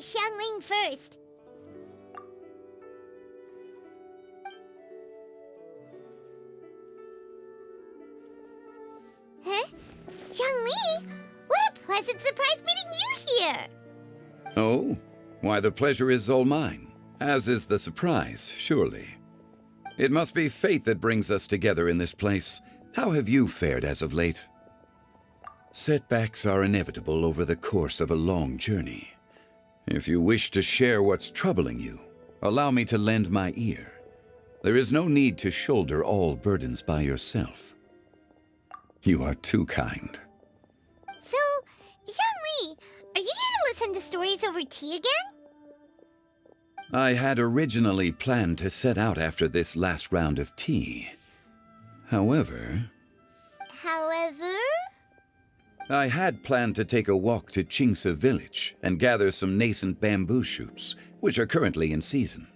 Xiangling first. Huh? Xiangli, what a pleasant surprise meeting you here! Oh? Why, the pleasure is all mine, as is the surprise, surely. It must be fate that brings us together in this place. How have you fared as of late? Setbacks are inevitable over the course of a long journey. If you wish to share what's troubling you, allow me to lend my ear. There is no need to shoulder all burdens by yourself. You are too kind. So, Xiangli, are you here to listen to stories over tea again? I had originally planned to set out after this last round of tea. However, I had planned to take a walk to Qingse village and gather some nascent bamboo shoots, which are currently in season.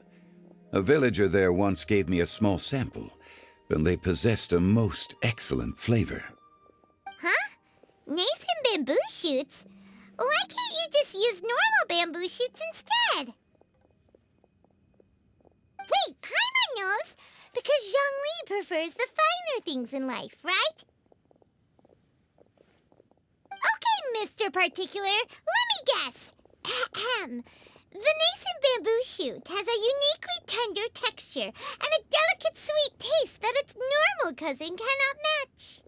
A villager there once gave me a small sample, and they possessed a most excellent flavor. Huh? Nascent bamboo shoots? Why can't you just use normal bamboo shoots instead? Wait, Paimon knows! Because Zhongli prefers the finer things in life, right? Okay, Mr. Particular, let me guess. Ahem. The nascent bamboo shoot has a uniquely tender texture and a delicate sweet taste that its normal cousin cannot match.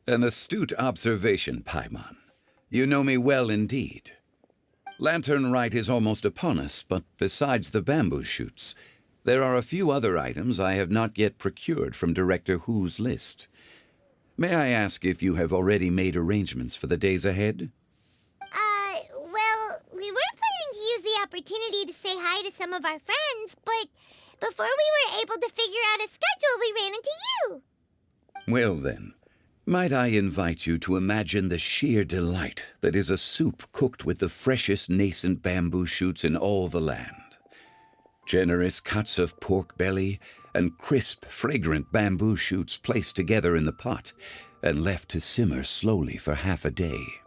An astute observation, Paimon. You know me well indeed. Lantern Rite is almost upon us, but besides the bamboo shoots, there are a few other items I have not yet procured from Director Hu's list. May I ask if you have already made arrangements for the days ahead? Well, we were planning to use the opportunity to say hi to some of our friends, but before we were able to figure out a schedule, we ran into you. Well then, might I invite you to imagine the sheer delight that is a soup cooked with the freshest nascent bamboo shoots in all the land. Generous cuts of pork belly and crisp, fragrant bamboo shoots placed together in the pot and left to simmer slowly for half a day.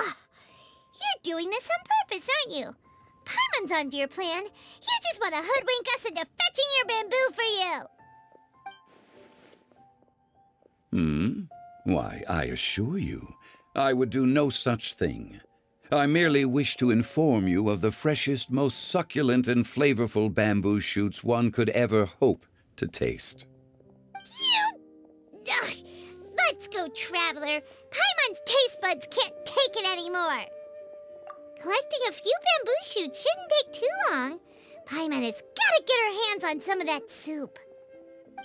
You're doing this on purpose, aren't you? Paimon's onto your plan. You just want to hoodwink us into fetching your bamboo for you. Why, I assure you, I would do no such thing. I merely wish to inform you of the freshest, most succulent and flavorful bamboo shoots one could ever hope to taste. Ugh, let's go, Traveler. Paimon's taste buds can't take it anymore. Collecting a few bamboo shoots shouldn't take too long. Paimon has got to get her hands on some of that soup.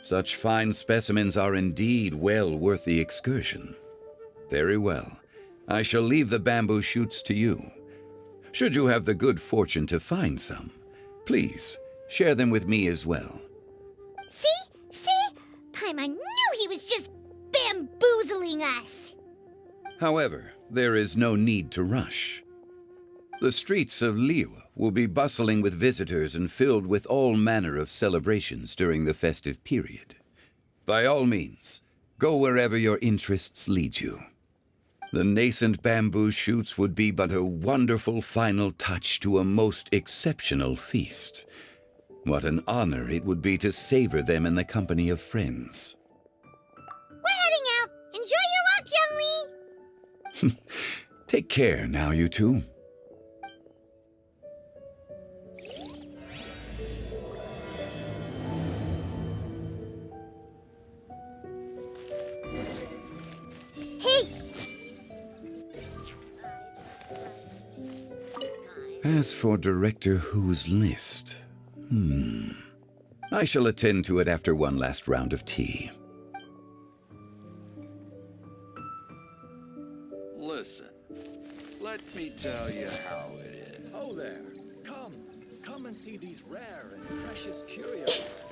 Such fine specimens are indeed well worth the excursion. Very well. I shall leave the bamboo shoots to you. Should you have the good fortune to find some, please share them with me as well. See? Paimon knew he was just bamboozling us. However, there is no need to rush. The streets of Liyue will be bustling with visitors and filled with all manner of celebrations during the festive period. By all means, go wherever your interests lead you. The nascent bamboo shoots would be but a wonderful final touch to a most exceptional feast. What an honor it would be to savor them in the company of friends. We're heading out. Enjoy your walk, Youngli. Take care now, you two. As for Director Hu's list, I shall attend to it after one last round of tea. Listen, let me tell you how it is. Oh there, come and see these rare and precious curios.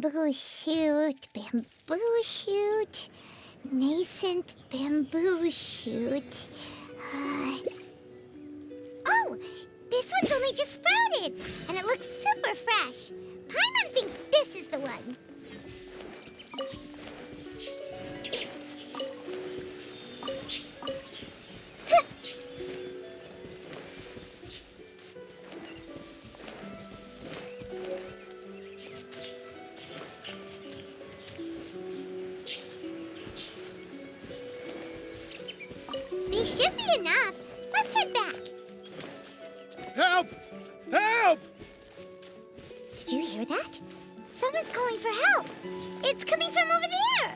bamboo shoot, nascent bamboo shoot. Oh, this one's only just sprouted, and it looks super fresh. Paimon thinks this is the one. These should be enough. Let's head back. Help! Help! Did you hear that? Someone's calling for help. It's coming from over there.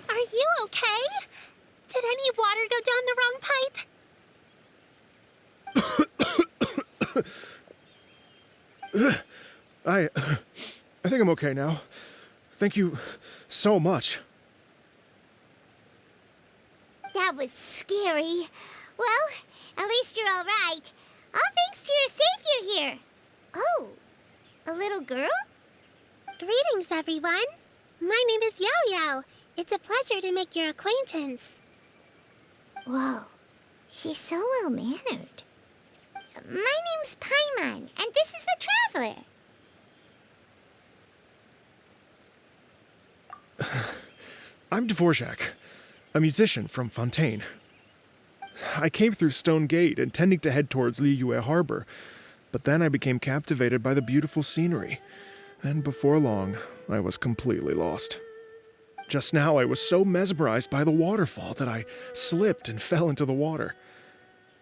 Are you okay? Did any water go down the wrong pipe? I think I'm okay now. Thank you so much. That was scary. Well, at least you're all right. All thanks to your savior here. Oh, a little girl? Greetings, everyone. My name is Yao Yao. It's a pleasure to make your acquaintance. Whoa, she's so well-mannered. My name's Paimon, and this is the Traveler. I'm Dvorak, a musician from Fontaine. I came through Stone Gate intending to head towards Liyue Harbor, but then I became captivated by the beautiful scenery, and before long, I was completely lost. Just now, I was so mesmerized by the waterfall that I slipped and fell into the water.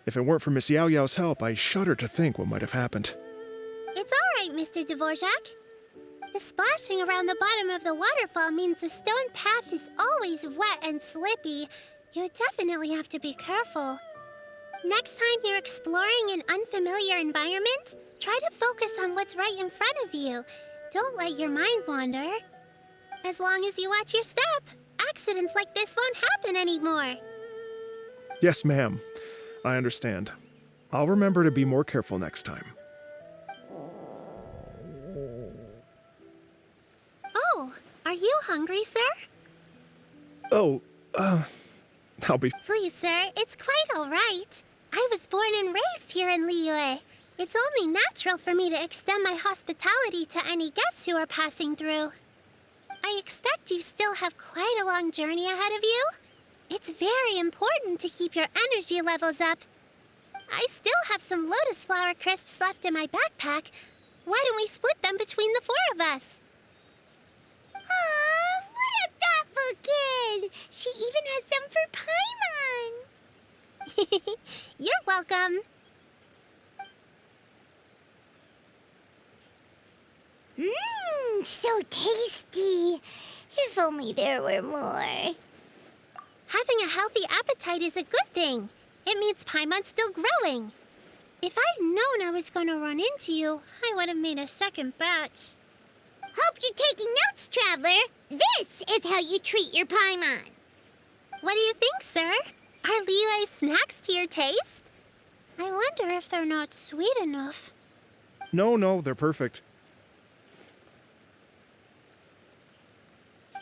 If it weren't for Miss Yao Yao's help, I shudder to think what might have happened. It's all right, Mr. Dvorak. The splashing around the bottom of the waterfall means the stone path is always wet and slippy. You definitely have to be careful. Next time you're exploring an unfamiliar environment, try to focus on what's right in front of you. Don't let your mind wander. As long as you watch your step, accidents like this won't happen anymore. Yes, ma'am. I understand. I'll remember to be more careful next time. Oh, are you hungry, sir? Oh, I'll be... Please, sir, it's quite all right. I was born and raised here in Liyue. It's only natural for me to extend my hospitality to any guests who are passing through. I expect you still have quite a long journey ahead of you. It's very important to keep your energy levels up. I still have some lotus flower crisps left in my backpack. Why don't we split them between the four of us? Aw, what a thoughtful kid! She even has some for Paimon! You're welcome. Mmm, so tasty. If only there were more. Having a healthy appetite is a good thing. It means Paimon's still growing. If I'd known I was going to run into you, I would have made a second batch. Hope you're taking notes, Traveler. This is how you treat your Paimon. What do you think, sir? Are Liyue's snacks to your taste? I wonder if they're not sweet enough. No, they're perfect.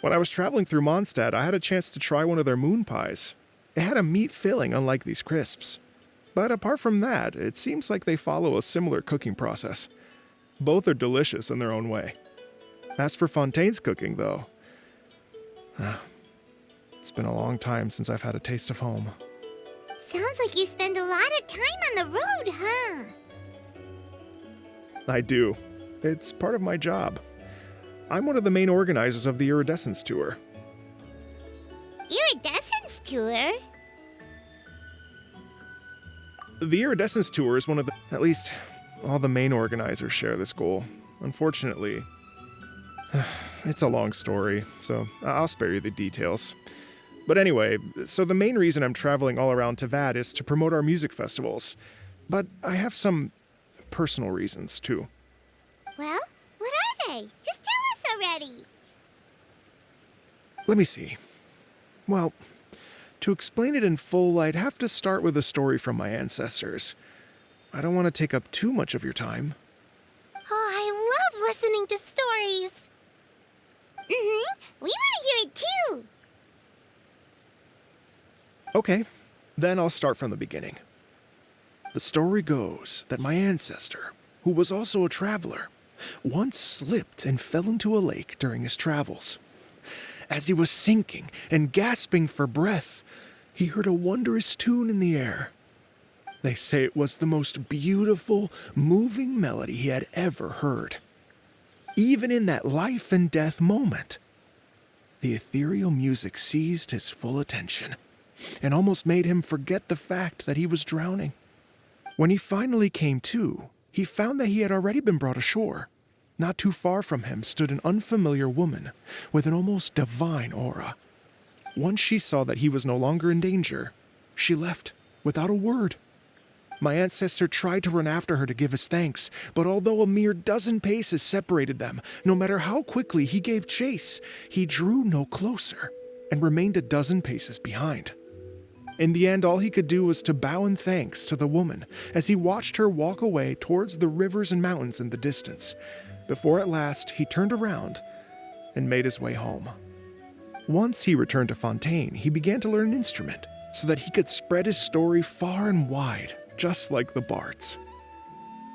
When I was traveling through Mondstadt, I had a chance to try one of their moon pies. It had a meat filling, unlike these crisps. But apart from that, it seems like they follow a similar cooking process. Both are delicious in their own way. As for Fontaine's cooking, though, it's been a long time since I've had a taste of home. Sounds like you spend a lot of time on the road, huh? I do. It's part of my job. I'm one of the main organizers of the Iridescence Tour. Iridescence Tour? The Iridescence Tour is one of the... At least, all the main organizers share this goal. Unfortunately, it's a long story, so I'll spare you the details. But anyway, so the main reason I'm traveling all around Tavad is to promote our music festivals. But I have some personal reasons, too. Well, what are they? Just tell us already. Let me see. Well, to explain it in full, I'd have to start with a story from my ancestors. I don't want to take up too much of your time. Oh, I love listening to stories. We want to hear it too. Okay, then I'll start from the beginning. The story goes that my ancestor, who was also a traveler, once slipped and fell into a lake during his travels. As he was sinking and gasping for breath, he heard a wondrous tune in the air. They say it was the most beautiful, moving melody he had ever heard. Even in that life and death moment, the ethereal music seized his full attention and almost made him forget the fact that he was drowning. When he finally came to, he found that he had already been brought ashore. Not too far from him stood an unfamiliar woman with an almost divine aura. Once she saw that he was no longer in danger, she left without a word. My ancestor tried to run after her to give his thanks, but although a mere dozen paces separated them, no matter how quickly he gave chase, he drew no closer and remained a dozen paces behind. In the end, all he could do was to bow in thanks to the woman as he watched her walk away towards the rivers and mountains in the distance, before at last he turned around and made his way home. Once he returned to Fontaine, he began to learn an instrument so that he could spread his story far and wide, just like the bards.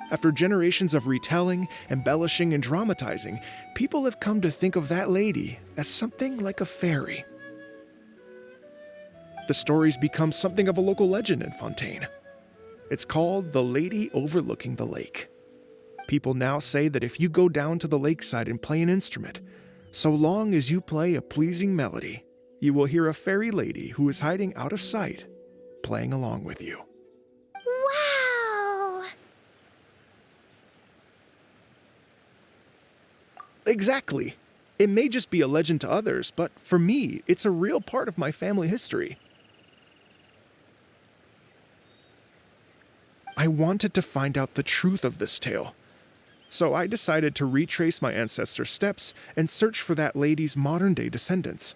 After generations of retelling, embellishing, and dramatizing, people have come to think of that lady as something like a fairy. The story's become something of a local legend in Fontaine. It's called The Lady Overlooking the Lake. People now say that if you go down to the lakeside and play an instrument, so long as you play a pleasing melody, you will hear a fairy lady who is hiding out of sight, playing along with you. Wow! Exactly. It may just be a legend to others, but for me, it's a real part of my family history. I wanted to find out the truth of this tale, so I decided to retrace my ancestors' steps and search for that lady's modern-day descendants.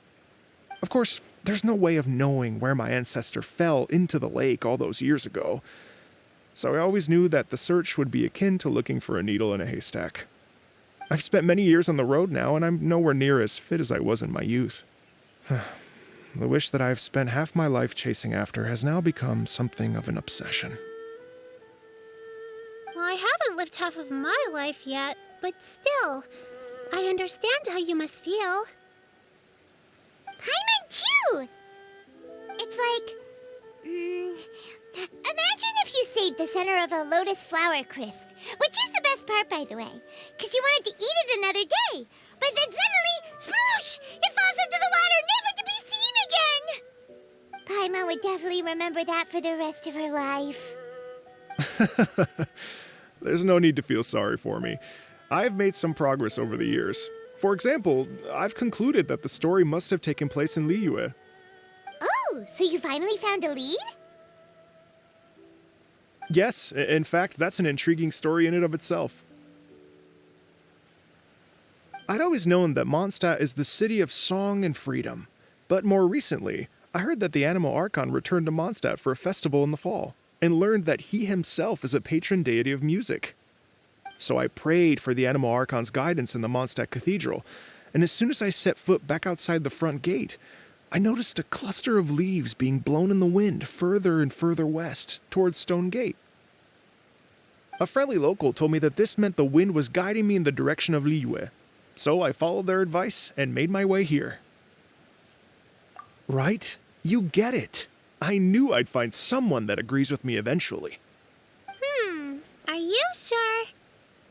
Of course, there's no way of knowing where my ancestor fell into the lake all those years ago, so I always knew that the search would be akin to looking for a needle in a haystack. I've spent many years on the road now, and I'm nowhere near as fit as I was in my youth. The wish that I've spent half my life chasing after has now become something of an obsession. Well, I haven't lived half of my life yet, but still, I understand how you must feel. Paimon, too! It's like... imagine if you saved the center of a lotus flower crisp, which is the best part, by the way, because you wanted to eat it another day. But then suddenly, sploosh! It falls into the water, never to be seen again! Paimon would definitely remember that for the rest of her life. There's no need to feel sorry for me. I've made some progress over the years. For example, I've concluded that the story must have taken place in Liyue. Oh, so you finally found a lead? Yes, in fact, that's an intriguing story in and of itself. I'd always known that Mondstadt is the city of song and freedom, but more recently, I heard that the Animal Archon returned to Mondstadt for a festival in the fall, and learned that he himself is a patron deity of music. So I prayed for the Animal Archon's guidance in the Mondstadt Cathedral, and as soon as I set foot back outside the front gate, I noticed a cluster of leaves being blown in the wind further and further west, towards Stone Gate. A friendly local told me that this meant the wind was guiding me in the direction of Liyue, so I followed their advice and made my way here. Right? You get it. I knew I'd find someone that agrees with me eventually. Are you sure?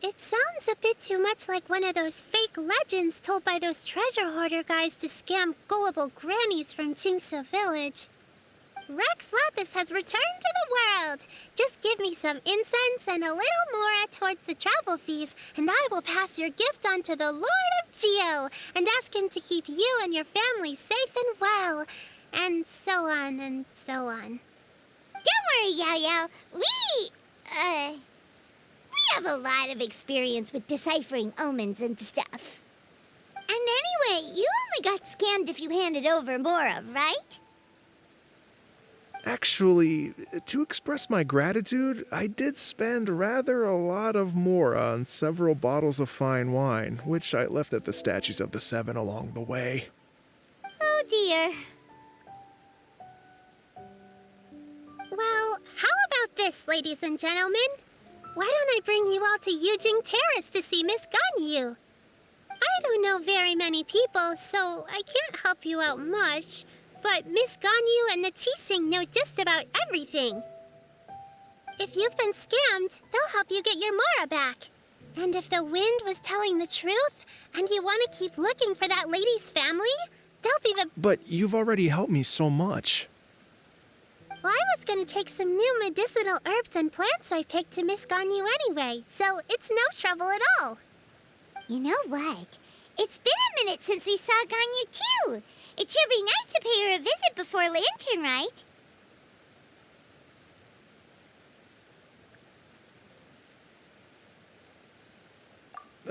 It sounds a bit too much like one of those fake legends told by those treasure hoarder guys to scam gullible grannies from Jingsa Village. Rex Lapis has returned to the world. Just give me some incense and a little more towards the travel fees, and I will pass your gift on to the Lord of Geo and ask him to keep you and your family safe and well. And so on and so on. Don't worry, Yao Yao. We have a lot of experience with deciphering omens and stuff. And anyway, you only got scammed if you handed over Mora, right? Actually, to express my gratitude, I did spend rather a lot of Mora on several bottles of fine wine, which I left at the Statues of the Seven along the way. Oh dear. Well, how about this, ladies and gentlemen? Why don't I bring you all to Yujing Terrace to see Miss Ganyu? I don't know very many people, so I can't help you out much. But Miss Ganyu and the Qixing know just about everything. If you've been scammed, they'll help you get your Mora back. And if the wind was telling the truth, and you want to keep looking for that lady's family, they'll be the... But you've already helped me so much. Well, I was going to take some new medicinal herbs and plants I picked to Miss Ganyu anyway, so it's no trouble at all. You know what? It's been a minute since we saw Ganyu too. It should be nice to pay her a visit before Lantern, right?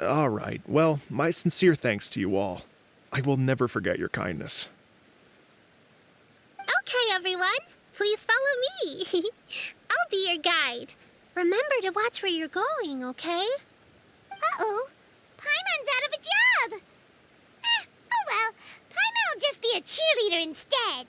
All right. Well, my sincere thanks to you all. I will never forget your kindness. Okay, everyone. Please follow me. I'll be your guide. Remember to watch where you're going, okay? Uh-oh. Paimon's out of a job. Oh well. Paimon will just be a cheerleader instead.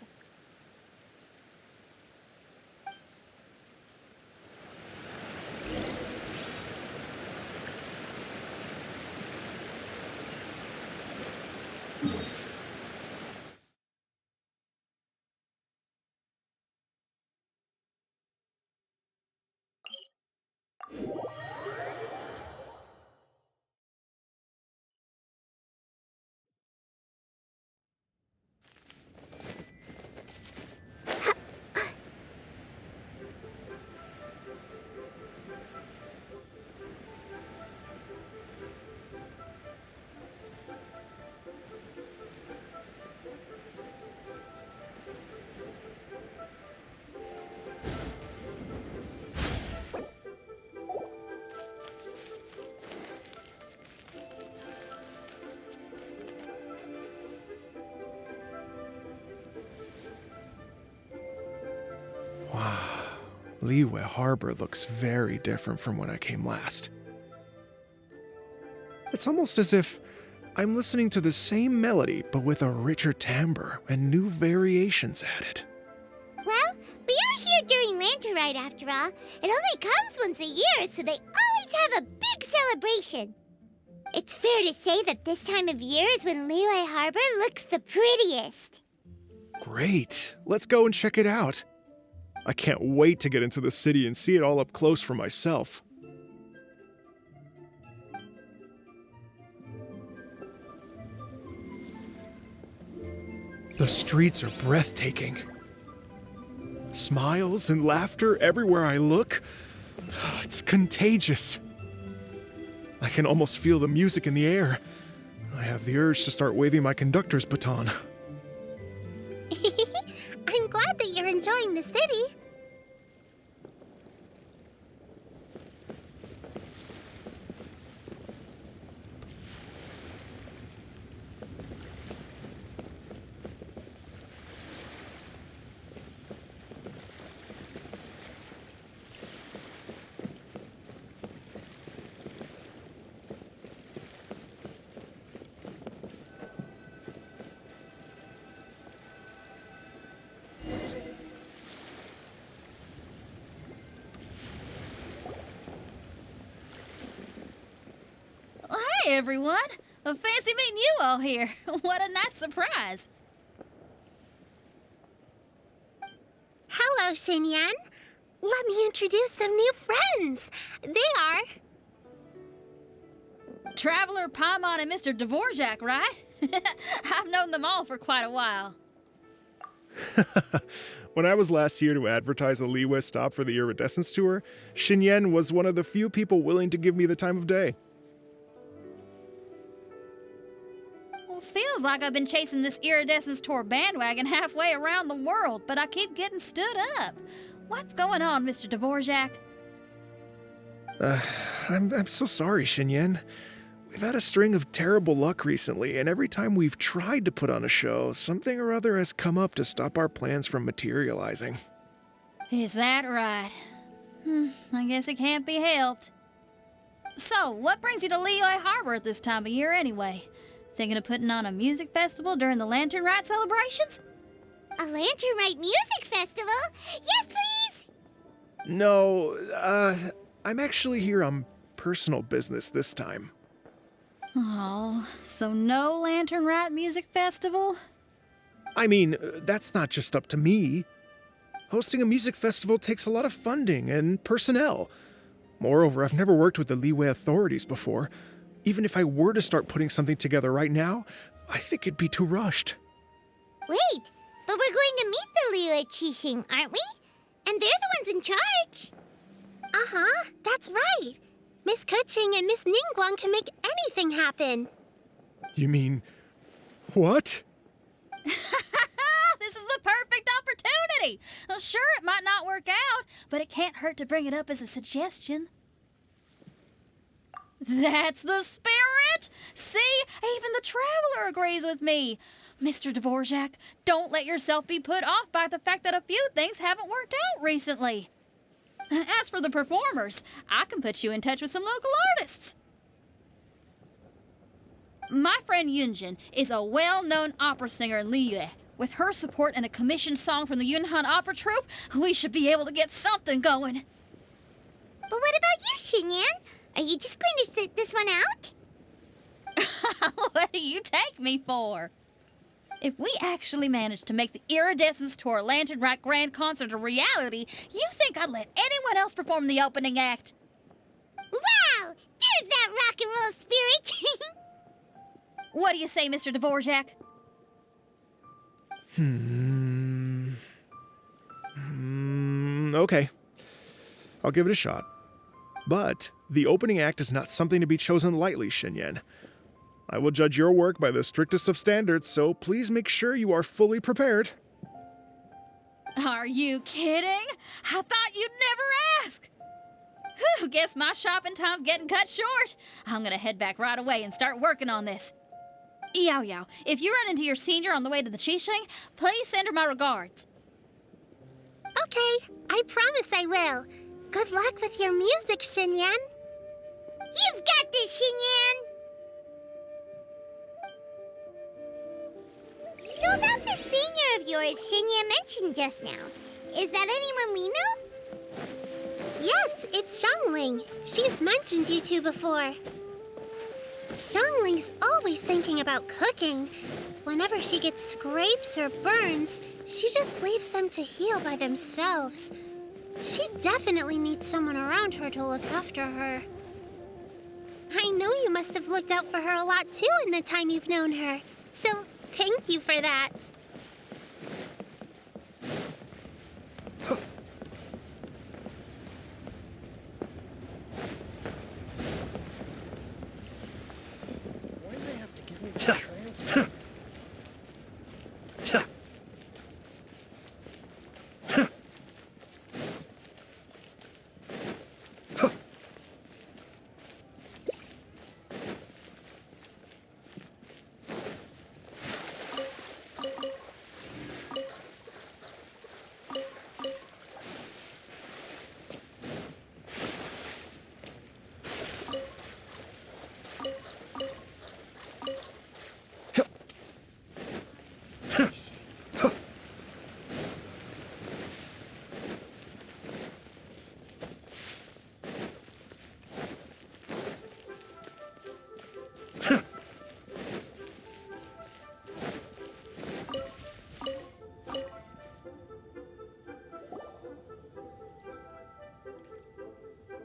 Liyue Harbor looks very different from when I came last. It's almost as if I'm listening to the same melody, but with a richer timbre and new variations added. Well, we are here during Lantern Rite after all. It only comes once a year, so they always have a big celebration. It's fair to say that this time of year is when Liyue Harbor looks the prettiest. Great. Let's go and check it out. I can't wait to get into the city and see it all up close for myself. The streets are breathtaking. Smiles and laughter everywhere I look. It's contagious. I can almost feel the music in the air. I have the urge to start waving my conductor's baton. I'm glad that you're enjoying the city. Hey, everyone. Fancy meeting you all here. What a nice surprise. Hello, Xinyan. Let me introduce some new friends. They are... Traveler, Paimon, and Mr. Dvorak, right? I've known them all for quite a while. When I was last here to advertise a Liyue stop for the Iridescence Tour, Xinyan was one of the few people willing to give me the time of day. Well, feels like I've been chasing this Iridescence Tour bandwagon halfway around the world, but I keep getting stood up. What's going on, Mr. Dvorak? I'm so sorry, Xinyan. We've had a string of terrible luck recently, and every time we've tried to put on a show, something or other has come up to stop our plans from materializing. Is that right? I guess it can't be helped. So, what brings you to Liyue Harbor at this time of year anyway? Thinking of putting on a music festival during the Lantern Rite celebrations? A Lantern Rite music festival? Yes, please! No, I'm actually here on personal business this time. Oh, so no Lantern Rite music festival? I mean, that's not just up to me. Hosting a music festival takes a lot of funding and personnel. Moreover, I've never worked with the Liyue authorities before. Even if I were to start putting something together right now, I think it'd be too rushed. Wait, but we're going to meet the Liyue Qixing, aren't we? And they're the ones in charge. Uh-huh, that's right. Miss Kuching and Miss Ningguang can make anything happen. You mean, what? This is the perfect opportunity! Well, sure, it might not work out, but it can't hurt to bring it up as a suggestion. That's the spirit! See? Even the Traveler agrees with me. Mr. Dvorak, don't let yourself be put off by the fact that a few things haven't worked out recently. As for the performers, I can put you in touch with some local artists. My friend Yunjin is a well-known opera singer in Liyue. With her support and a commissioned song from the Yunhan Opera Troupe, we should be able to get something going. But what about you, Xinyan? Are you just going to sit this one out? What do you take me for? If we actually manage to make the Iridescence Tour Lantern Rite Grand Concert a reality, you think I'd let anyone else perform the opening act? Wow! There's that rock and roll spirit! What do you say, Mr. Dvorak? Okay. I'll give it a shot. But the opening act is not something to be chosen lightly, Xinyan. I will judge your work by the strictest of standards, so please make sure you are fully prepared. Are you kidding? I thought you'd never ask. Whew, guess my shopping time's getting cut short. I'm gonna head back right away and start working on this. Yao Yao, if you run into your senior on the way to the Qixing, please send her my regards. Okay, I promise I will. Good luck with your music, Xinyan. You've got this, Xinyan! So about this senior of yours Xinyan mentioned just now, is that anyone we know? Yes, it's Xiangling. She's mentioned you two before. Xiangling's always thinking about cooking. Whenever she gets scrapes or burns, she just leaves them to heal by themselves. She definitely needs someone around her to look after her. I know you must have looked out for her a lot too in the time you've known her. So, thank you for that. Why do they have to give me the transfer?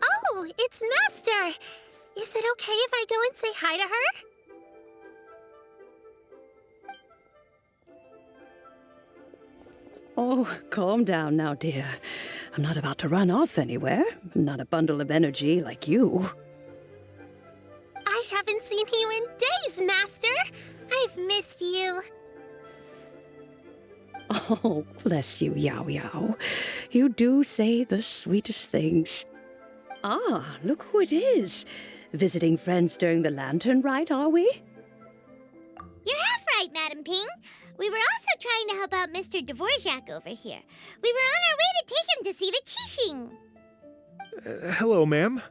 Oh, it's Master! Is it okay if I go and say hi to her? Oh, calm down now, dear. I'm not about to run off anywhere. I'm not a bundle of energy like you. I haven't seen you in days, Master! I've missed you. Oh, bless you, Yao Yao. You do say the sweetest things. Ah, look who it is. Visiting friends during the lantern rite, are we? You're half right, Madam Ping. We were also trying to help out Mr. Dvorak over here. We were on our way to take him to see the Qixing. Hello, ma'am.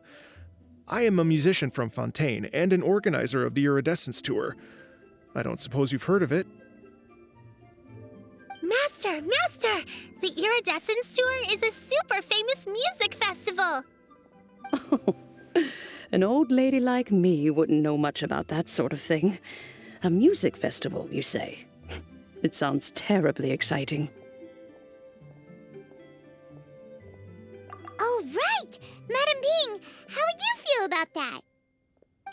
I am a musician from Fontaine and an organizer of the Iridescence Tour. I don't suppose you've heard of it. Master! The Iridescence Tour is a super famous music festival! An old lady like me wouldn't know much about that sort of thing. A music festival, you say? It sounds terribly exciting. Oh, right! Madam Ping, how would you feel about that?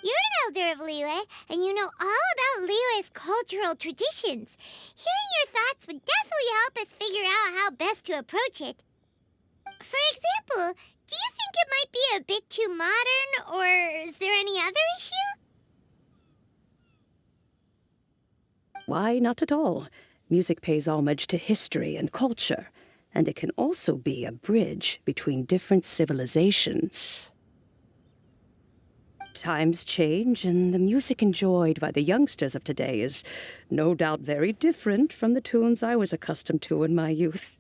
You're an elder of Liyue, and you know all about Liyue's cultural traditions. Hearing your thoughts would definitely help us figure out how best to approach it. For example, do you think it might be a bit too modern, or is there any other issue? Why, not at all. Music pays homage to history and culture, and it can also be a bridge between different civilizations. Times change, and the music enjoyed by the youngsters of today is no doubt very different from the tunes I was accustomed to in my youth.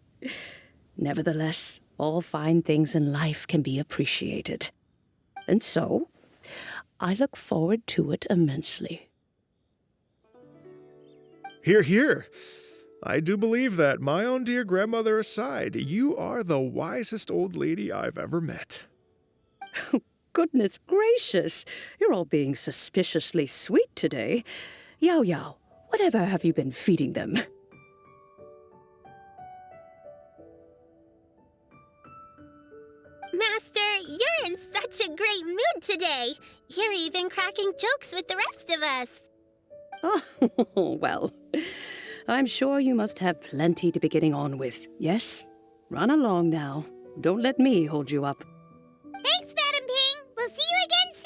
Nevertheless, all fine things in life can be appreciated. And so, I look forward to it immensely. Hear, hear. I do believe that, my own dear grandmother aside, you are the wisest old lady I've ever met. Goodness gracious, you're all being suspiciously sweet today. Yao Yao, whatever have you been feeding them? Master, you're in such a great mood today. You're even cracking jokes with the rest of us. Oh, well, I'm sure you must have plenty to be getting on with. Yes? Run along now. Don't let me hold you up. Thanks, Madam Ping. We'll see you again soon.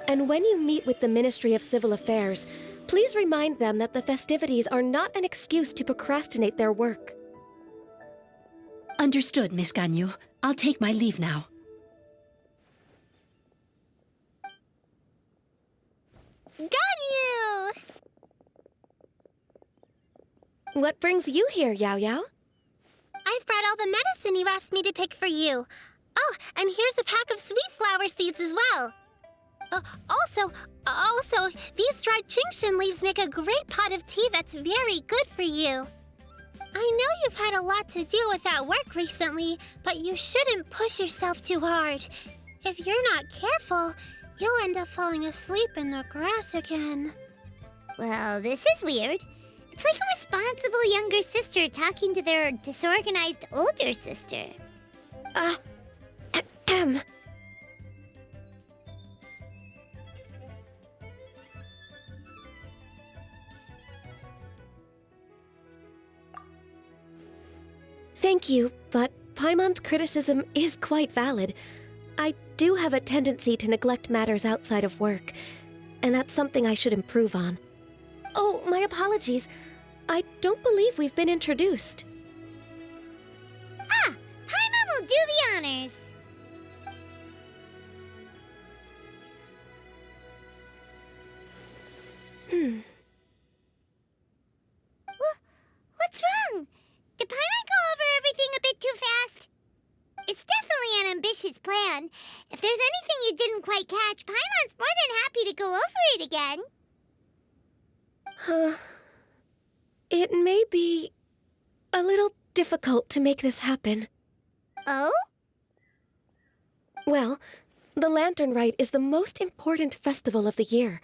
And when you meet with the Ministry of Civil Affairs, please remind them that the festivities are not an excuse to procrastinate their work. Understood, Miss Ganyu. I'll take my leave now. Ganyu! What brings you here, Yao Yao? I've brought all the medicine you asked me to pick for you. Oh, and here's a pack of sweet flower seeds as well. Also, these dried Qingshan leaves make a great pot of tea that's very good for you. I know you've had a lot to deal with at work recently, but you shouldn't push yourself too hard. If you're not careful, you'll end up falling asleep in the grass again. Well, this is weird. It's like a responsible younger sister talking to their disorganized older sister. Thank you, but Paimon's criticism is quite valid. I do have a tendency to neglect matters outside of work, and that's something I should improve on. Oh, my apologies. I don't believe we've been introduced. Ah, Paimon will do the honors. What's wrong? Did Paimon go over everything a bit too fast? It's definitely an ambitious plan. If there's anything you didn't quite catch, Paimon's more than happy to go over it again. It may be a little difficult to make this happen. Oh? Well, The Lantern Rite is the most important festival of the year.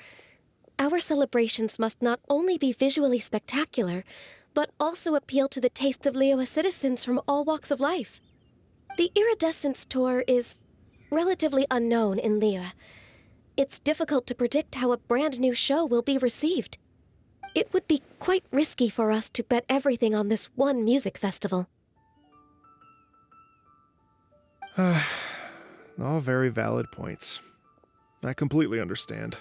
Our celebrations must not only be visually spectacular, but also appeal to the tastes of Liyue citizens from all walks of life. The Iridescence Tour is relatively unknown in Liyue. It's difficult to predict how a brand new show will be received. It would be quite risky for us to bet everything on this one music festival. All very valid points. I completely understand.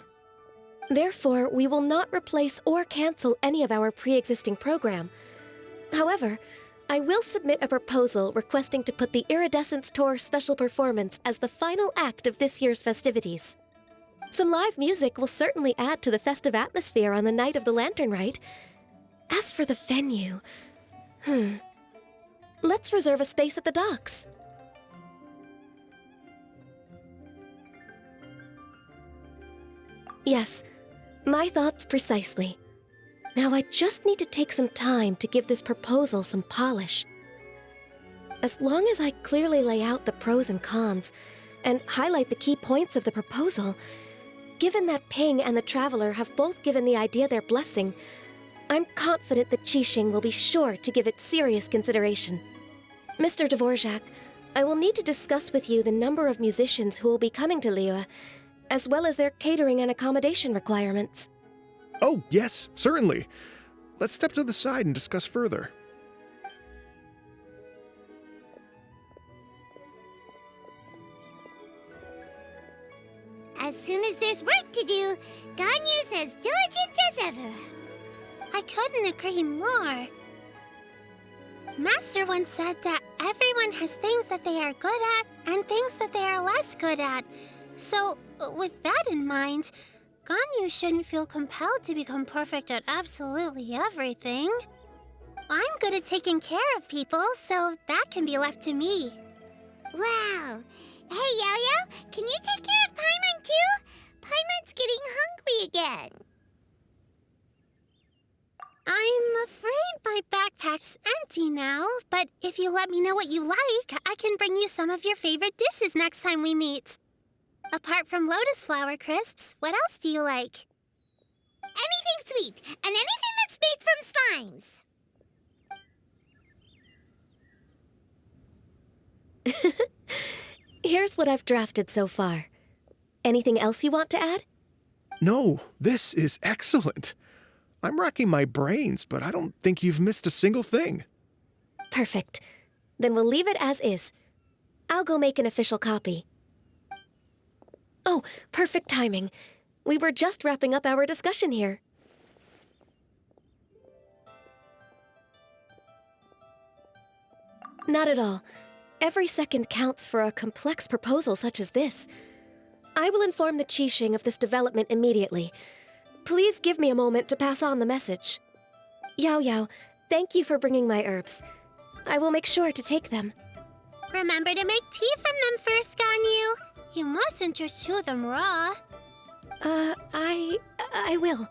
Therefore, we will not replace or cancel any of our pre-existing program. However, I will submit a proposal requesting to put the Iridescence Tour special performance as the final act of this year's festivities. Some live music will certainly add to the festive atmosphere on the night of the Lantern Rite. As for the venue, let's reserve a space at the docks. Yes, my thoughts precisely. Now I just need to take some time to give this proposal some polish. As long as I clearly lay out the pros and cons, and highlight the key points of the proposal, given that Ping and the Traveler have both given the idea their blessing, I'm confident that Qixing will be sure to give it serious consideration. Mr. Dvorak, I will need to discuss with you the number of musicians who will be coming to Liyue, as well as their catering and accommodation requirements. Oh, yes, certainly. Let's step to the side and discuss further. As soon as there's work to do, Ganyu's as diligent as ever. I couldn't agree more. Master once said that everyone has things that they are good at and things that they are less good at. So, with that in mind, Ganyu shouldn't feel compelled to become perfect at absolutely everything. I'm good at taking care of people, so that can be left to me. Wow. Hey, Yao Yao, can you take care of Paimon too? Paimon's getting hungry again. I'm afraid my backpack's empty now, but if you let me know what you like, I can bring you some of your favorite dishes next time we meet. Apart from lotus flower crisps, what else do you like? Anything sweet, and anything that's made from slimes. Here's what I've drafted so far. Anything else you want to add? No, this is excellent. I'm racking my brains, but I don't think you've missed a single thing. Perfect. Then we'll leave it as is. I'll go make an official copy. Oh, perfect timing. We were just wrapping up our discussion here. Not at all. Every second counts for a complex proposal such as this. I will inform the Qixing of this development immediately. Please give me a moment to pass on the message. Yao Yao, thank you for bringing my herbs. I will make sure to take them. Remember to make tea from them first, Ganyu. You mustn't just chew them raw. I will.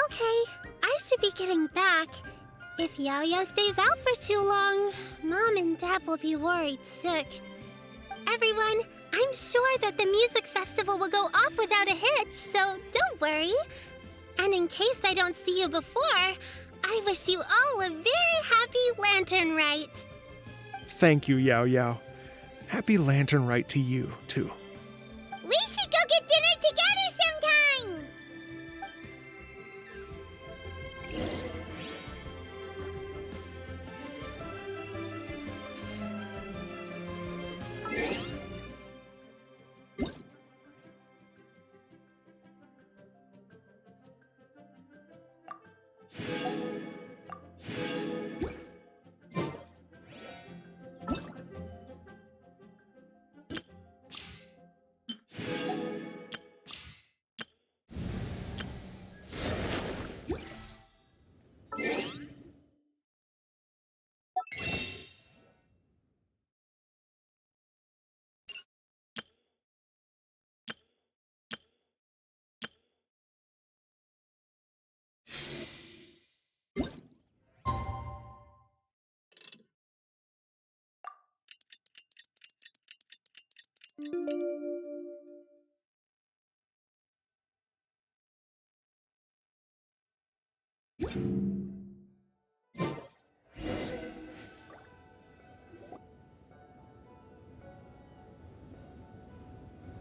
Okay, I should be getting back. If Yao Yao stays out for too long, Mom and Dad will be worried sick. Everyone, I'm sure that the music festival will go off without a hitch, so don't worry. And in case I don't see you before, I wish you all a very happy Lantern Rite. Thank you, Yao Yao. Happy Lantern Rite to you, too. We should go get dinner together sometime!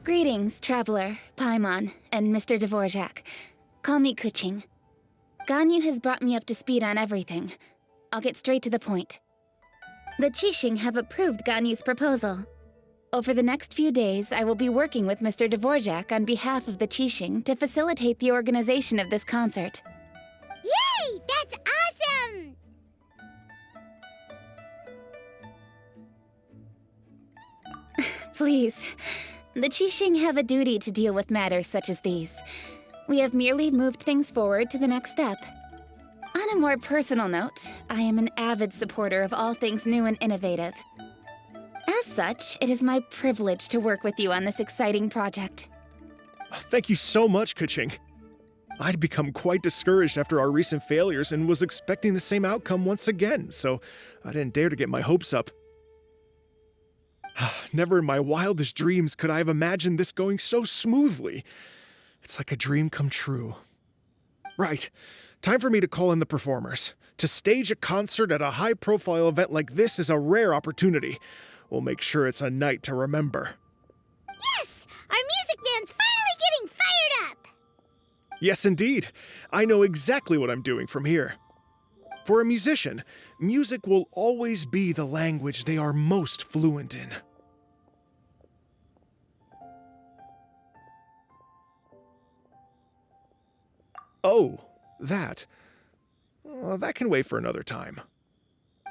Greetings, Traveler, Paimon, and Mr. Dvorak. Call me Kuching. Ganyu has brought me up to speed on everything. I'll get straight to the point. The Qixing have approved Ganyu's proposal. Over the next few days, I will be working with Mr. Dvorak on behalf of the Qixing to facilitate the organization of this concert. Yay! That's awesome! Please. The Qixing have a duty to deal with matters such as these. We have merely moved things forward to the next step. On a more personal note, I am an avid supporter of all things new and innovative. As such, it is my privilege to work with you on this exciting project. Thank you so much, Kuching. I'd become quite discouraged after our recent failures and was expecting the same outcome once again, so I didn't dare to get my hopes up. Never in my wildest dreams could I have imagined this going so smoothly. It's like a dream come true. Right. Time for me to call in the performers. To stage a concert at a high-profile event like this is a rare opportunity. We'll make sure it's a night to remember. Yes! Our music band's finally getting fired up! Yes, indeed. I know exactly what I'm doing from here. For a musician, music will always be the language they are most fluent in. Oh, that. That can wait for another time.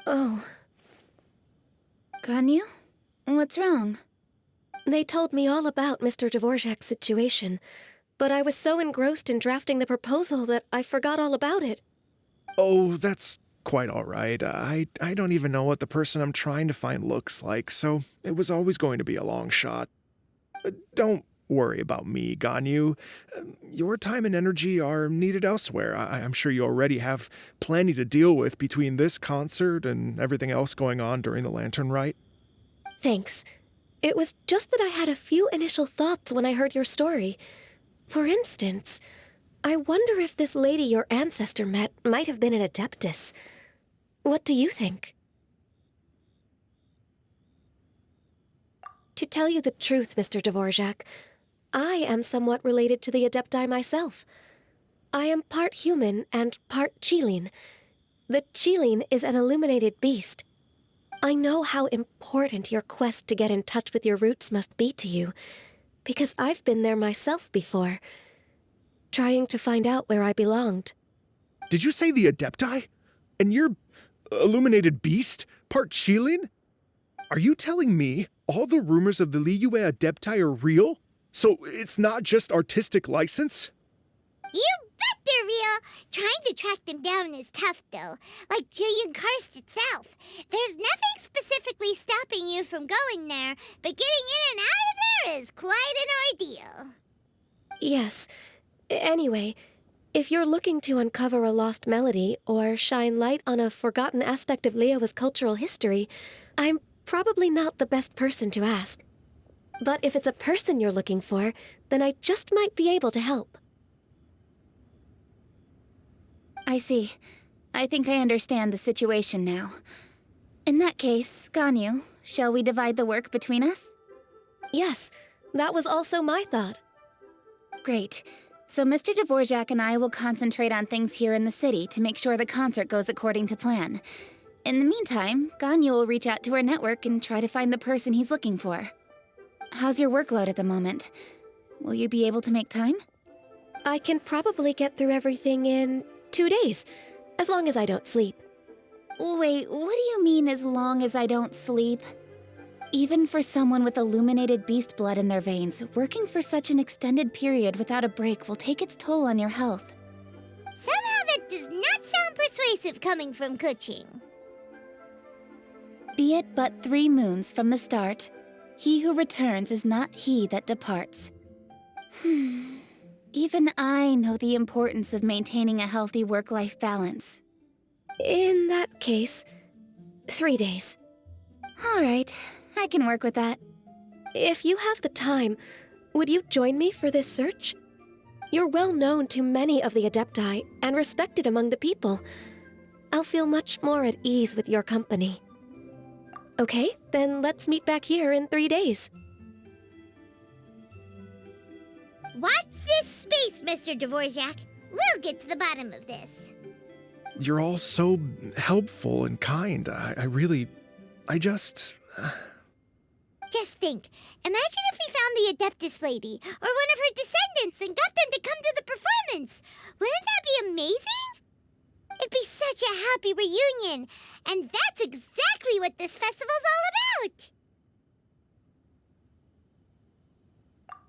Oh. Ganyu? What's wrong? They told me all about Mr. Dvorak's situation, but I was so engrossed in drafting the proposal that I forgot all about it. Oh, that's quite all right. I don't even know what the person I'm trying to find looks like, so it was always going to be a long shot. Don't worry about me, Ganyu. Your time and energy are needed elsewhere. I'm sure you already have plenty to deal with between this concert and everything else going on during the Lantern Rite. Thanks. It was just that I had a few initial thoughts when I heard your story. For instance, I wonder if this lady your ancestor met might have been an adeptus. What do you think? To tell you the truth, Mr. Dvorak, I am somewhat related to the Adepti myself. I am part human and part Qilin. The Qilin is an illuminated beast. I know how important your quest to get in touch with your roots must be to you, because I've been there myself before, trying to find out where I belonged. Did you say the Adepti? And you're illuminated beast? Part Qilin? Are you telling me all the rumors of the Liyue Adepti are real? So it's not just artistic license? You bet they're real! Trying to track them down is tough, though. Like Julian Karst itself. There's nothing specifically stopping you from going there, but getting in and out of there is quite an ordeal. Yes. Anyway, if you're looking to uncover a lost melody or shine light on a forgotten aspect of Liyue's cultural history, I'm probably not the best person to ask. But if it's a person you're looking for, then I just might be able to help. I see. I think I understand the situation now. In that case, Ganyu, shall we divide the work between us? Yes, that was also my thought. Great. So Mr. Dvorak and I will concentrate on things here in the city to make sure the concert goes according to plan. In the meantime, Ganyu will reach out to our network and try to find the person he's looking for. How's your workload at the moment? Will you be able to make time? I can probably get through everything in 2 days, as long as I don't sleep. Wait, what do you mean, as long as I don't sleep? Even for someone with illuminated beast blood in their veins, working for such an extended period without a break will take its toll on your health. Somehow that does not sound persuasive coming from Kuching. Be it but 3 moons from the start, he who returns is not he that departs. Even I know the importance of maintaining a healthy work-life balance. In that case, 3 days. All right, I can work with that. If you have the time, would you join me for this search? You're well known to many of the Adepti and respected among the people. I'll feel much more at ease with your company. Okay, then let's meet back here in 3 days. Watch this space, Mr. Dvorak. We'll get to the bottom of this. You're all so helpful and kind. Just think, imagine if we found the Adeptus lady, or one of her descendants, and got them to come to the performance. Wouldn't that be amazing? It'd be such a happy reunion, and that's exactly what this festival's all about.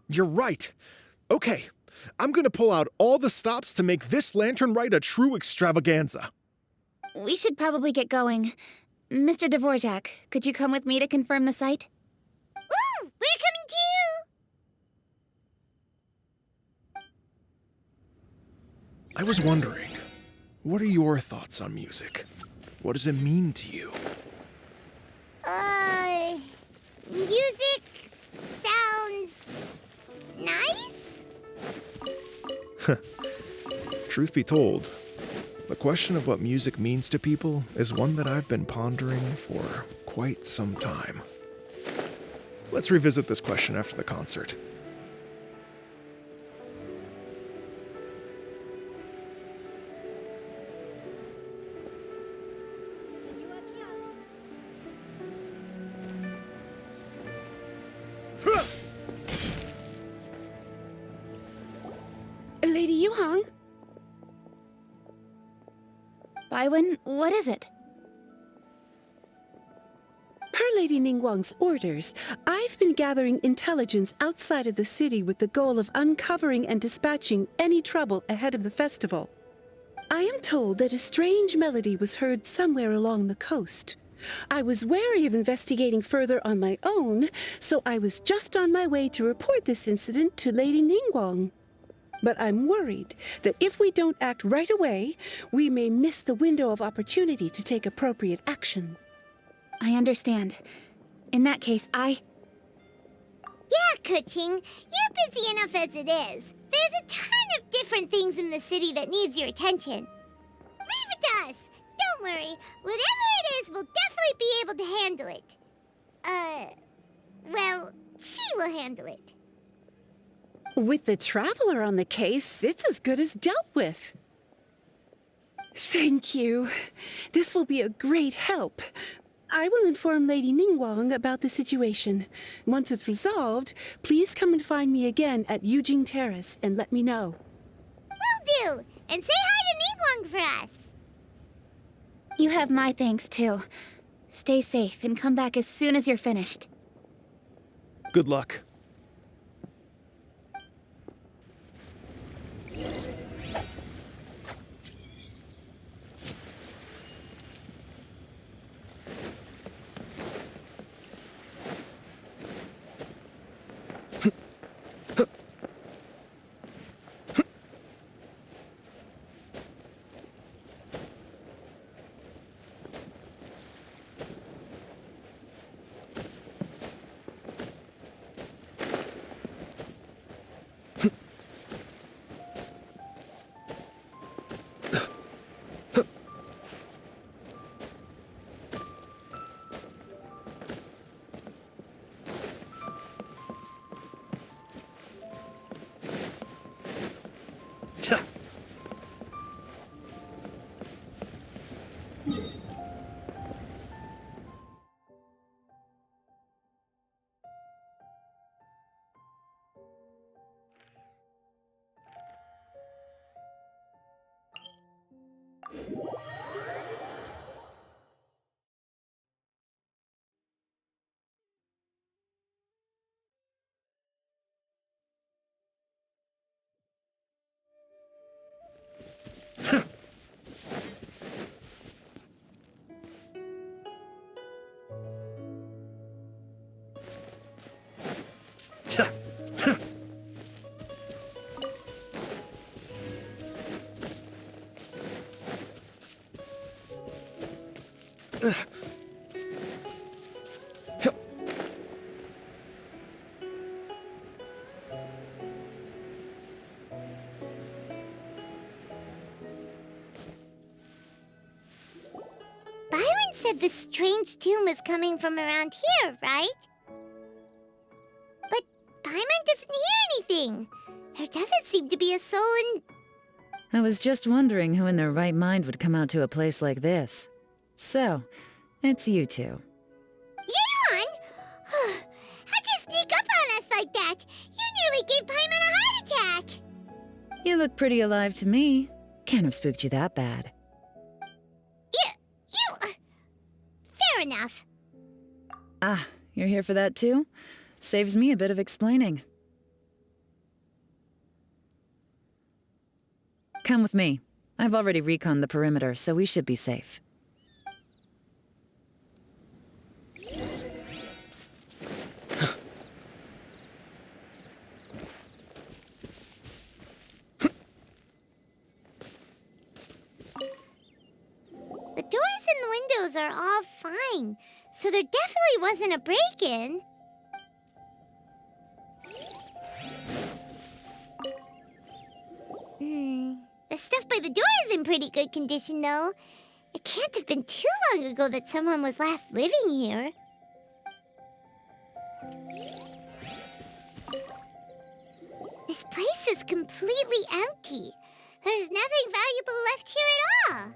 You're right. Okay, I'm gonna pull out all the stops to make this lantern ride a true extravaganza. We should probably get going. Mr. Dvorak, could you come with me to confirm the site? Ooh, we're coming too! I was wondering, what are your thoughts on music? What does it mean to you? Music sounds nice? Truth be told, the question of what music means to people is one that I've been pondering for quite some time. Let's revisit this question after the concert. Lady Yuhang? Baiwen, what is it? Per Lady Ningguang's orders, I've been gathering intelligence outside of the city with the goal of uncovering and dispatching any trouble ahead of the festival. I am told that a strange melody was heard somewhere along the coast. I was wary of investigating further on my own, so I was just on my way to report this incident to Lady Ningguang. But I'm worried that if we don't act right away, we may miss the window of opportunity to take appropriate action. I understand. In that case, Yeah, Kuching, you're busy enough as it is. There's a ton of different things in the city that needs your attention. Leave it to us. Don't worry. Whatever it is, we'll definitely be able to handle it. Well, she will handle it. With the Traveler on the case, it's as good as dealt with. Thank you. This will be a great help. I will inform Lady Ningguang about the situation. Once it's resolved, please come and find me again at Yujing Terrace and let me know. Will do! And say hi to Ningguang for us! you have my thanks too. Stay safe and come back as soon as you're finished. Good luck. the strange tune was coming from around here, right? But Paimon doesn't hear anything. There doesn't seem to be a soul in... I was just wondering who in their right mind would come out to a place like this. So, it's you two. Yeon! How'd you sneak up on us like that? You nearly gave Paimon a heart attack! You look pretty alive to me. Can't have spooked you that bad. Fair enough. Ah, you're here for that too? Saves me a bit of explaining. Come with me. I've already reconned the perimeter, so we should be safe. The doors and windows are all fine, so there definitely wasn't a break-in. The stuff by the door is in pretty good condition, though. It can't have been too long ago that someone was last living here. This place is completely empty. There's nothing valuable left here at all.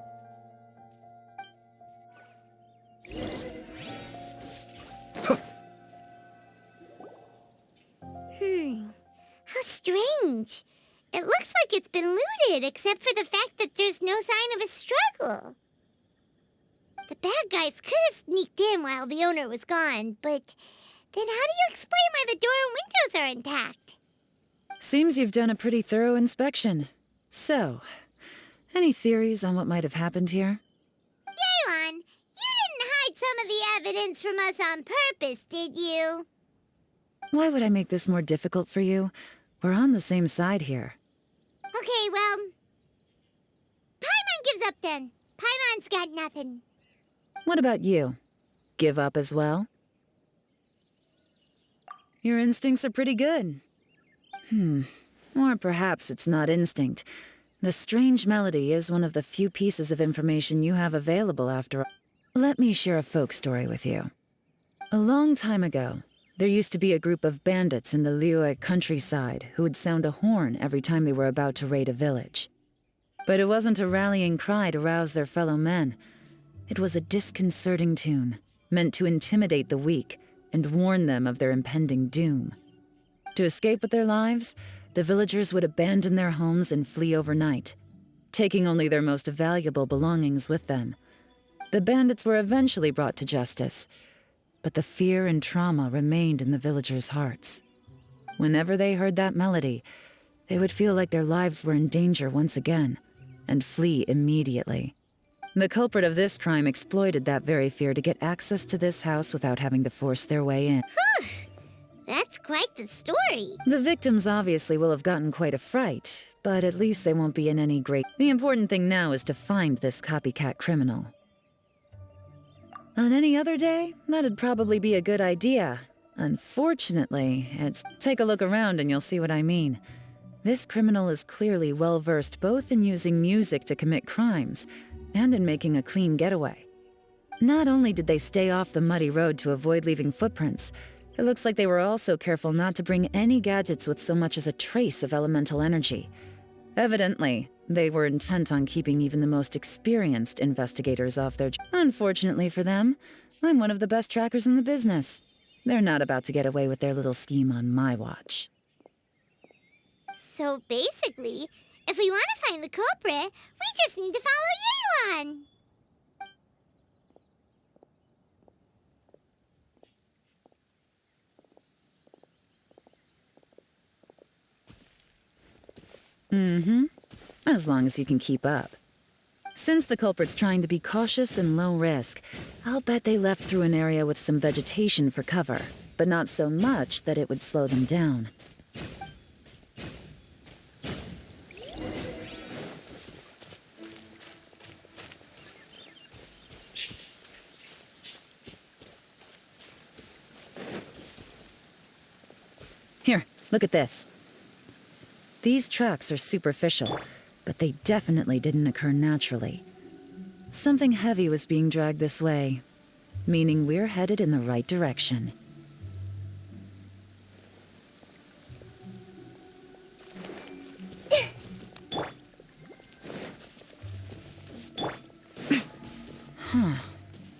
How strange. It looks like it's been looted, except for the fact that there's no sign of a struggle. The bad guys could have sneaked in while the owner was gone, but then how do you explain why the door and windows are intact? Seems you've done a pretty thorough inspection. So, any theories on what might have happened here? Yeon, you didn't hide some of the evidence from us on purpose, did you? Why would I make this more difficult for you? We're on the same side here. Okay, well... Paimon gives up then. Paimon's got nothing. What about you? Give up as well? Your instincts are pretty good. Or perhaps it's not instinct. The strange melody is one of the few pieces of information you have available after all. Let me share a folk story with you. A long time ago, there used to be a group of bandits in the Liyue countryside who would sound a horn every time they were about to raid a village. But it wasn't a rallying cry to rouse their fellow men. It was a disconcerting tune, meant to intimidate the weak and warn them of their impending doom. To escape with their lives, the villagers would abandon their homes and flee overnight, taking only their most valuable belongings with them. The bandits were eventually brought to justice, but the fear and trauma remained in the villagers' hearts. Whenever they heard that melody, they would feel like their lives were in danger once again, and flee immediately. The culprit of this crime exploited that very fear to get access to this house without having to force their way in. That's quite the story. The victims obviously will have gotten quite a fright, but at least they won't be in any great... The important thing now is to find this copycat criminal. On any other day, that'd probably be a good idea. Unfortunately, take a look around and you'll see what I mean. This criminal is clearly well-versed both in using music to commit crimes and in making a clean getaway. Not only did they stay off the muddy road to avoid leaving footprints, it looks like they were also careful not to bring any gadgets with so much as a trace of elemental energy. Evidently, they were intent on keeping even the most experienced investigators off their... Unfortunately for them, I'm one of the best trackers in the business. They're not about to get away with their little scheme on my watch. So basically, if we want to find the culprit, we just need to follow Yeon. As long as you can keep up. Since the culprit's trying to be cautious and low risk, I'll bet they left through an area with some vegetation for cover, but not so much that it would slow them down. Here, look at this. These tracks are superficial, but they definitely didn't occur naturally. Something heavy was being dragged this way, meaning we're headed in the right direction.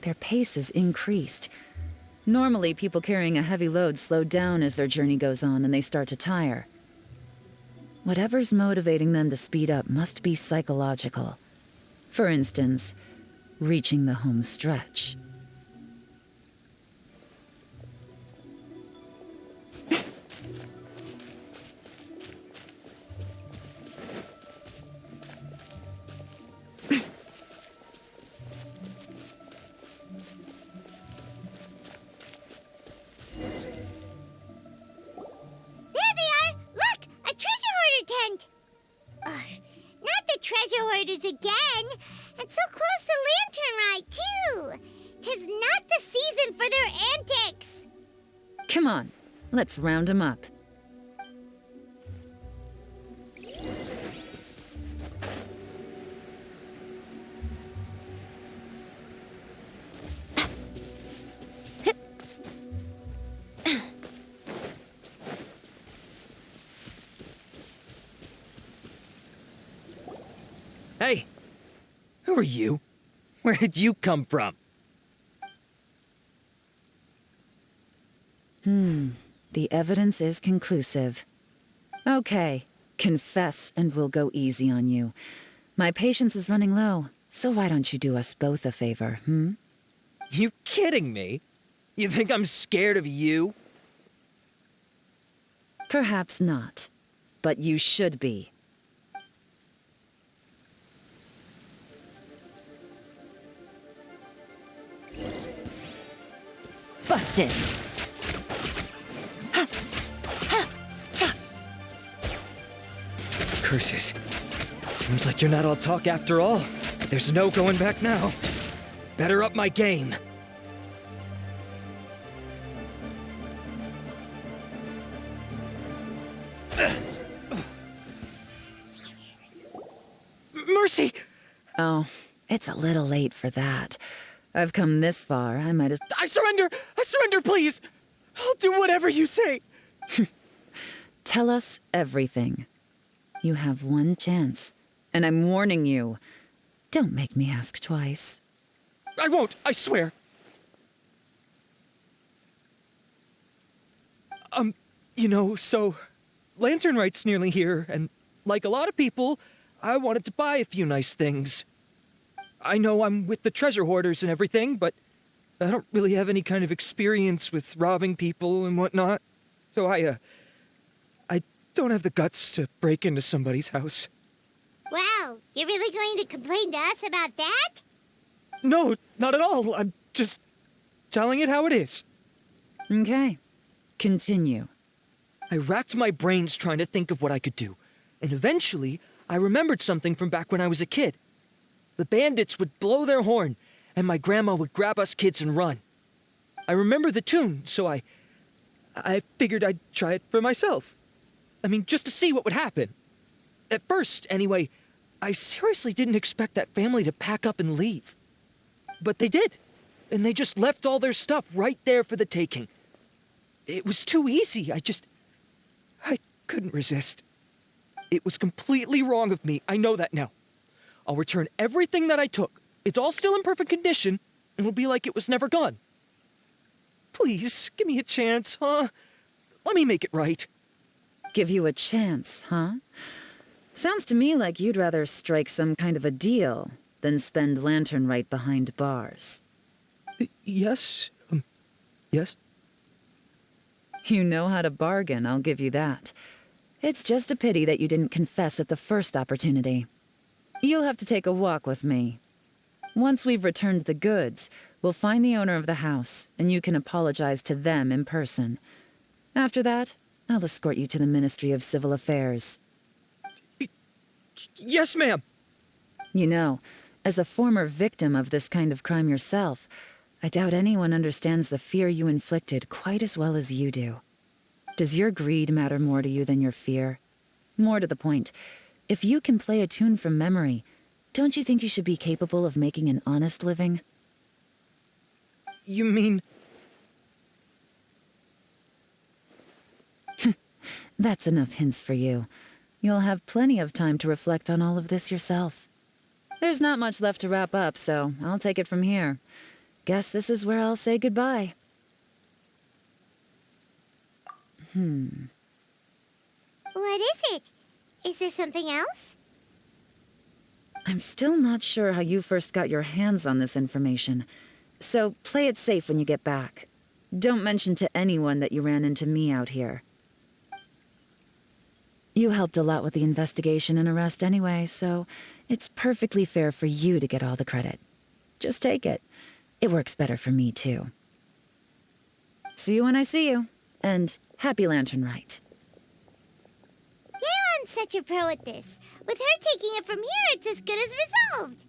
Their pace is increased. Normally, people carrying a heavy load slow down as their journey goes on and they start to tire. Whatever's motivating them to speed up must be psychological. For instance, reaching the home stretch. Again, and so close to Lantern Ride, too. 'Tis not the season for their antics. Come on, let's round 'em up. Hey! Who are you? Where did you come from? The evidence is conclusive. Okay, confess and we'll go easy on you. My patience is running low, so why don't you do us both a favor, You kidding me? You think I'm scared of you? Perhaps not, but you should be. Busted! Curses. Seems like you're not all talk after all. There's no going back now. Better up my game. Mercy! Oh, it's a little late for that. I've come this far, I might as— I surrender! I surrender, please! I'll do whatever you say! Tell us everything. You have one chance, and I'm warning you. Don't make me ask twice. I won't, I swear. So Lantern Right's nearly here, and like a lot of people, I wanted to buy a few nice things. I know I'm with the treasure hoarders and everything, but I don't really have any kind of experience with robbing people and whatnot. So I don't have the guts to break into somebody's house. Wow, you're really going to complain to us about that? No, not at all. I'm just telling it how it is. Okay, continue. I racked my brains trying to think of what I could do, and eventually I remembered something from back when I was a kid. The bandits would blow their horn, and my grandma would grab us kids and run. I remember the tune, so I figured I'd try it for myself. I mean, just to see what would happen. At first, anyway, I seriously didn't expect that family to pack up and leave. But they did, and they just left all their stuff right there for the taking. It was too easy. I couldn't resist. It was completely wrong of me. I know that now. I'll return everything that I took. It's all still in perfect condition, and it'll be like it was never gone. Please, give me a chance, huh? Let me make it right. Give you a chance, huh? Sounds to me like you'd rather strike some kind of a deal than spend Lantern Right behind bars. Yes? Yes? You know how to bargain, I'll give you that. It's just a pity that you didn't confess at the first opportunity. You'll have to take a walk with me. Once we've returned the goods, we'll find the owner of the house, and you can apologize to them in person. After that, I'll escort you to the Ministry of Civil Affairs. Yes, ma'am. You know, as a former victim of this kind of crime yourself, I doubt anyone understands the fear you inflicted quite as well as you do. Does your greed matter more to you than your fear? More to the point, if you can play a tune from memory, don't you think you should be capable of making an honest living? You mean... That's enough hints for you. You'll have plenty of time to reflect on all of this yourself. There's not much left to wrap up, so I'll take it from here. Guess this is where I'll say goodbye. What is it? Is there something else? I'm still not sure how you first got your hands on this information, so play it safe when you get back. Don't mention to anyone that you ran into me out here. You helped a lot with the investigation and arrest anyway, so it's perfectly fair for you to get all the credit. Just take it. It works better for me, too. See you when I see you, and happy Lantern Rite. Yaon's such a pro at this. With her taking it from here, it's as good as resolved.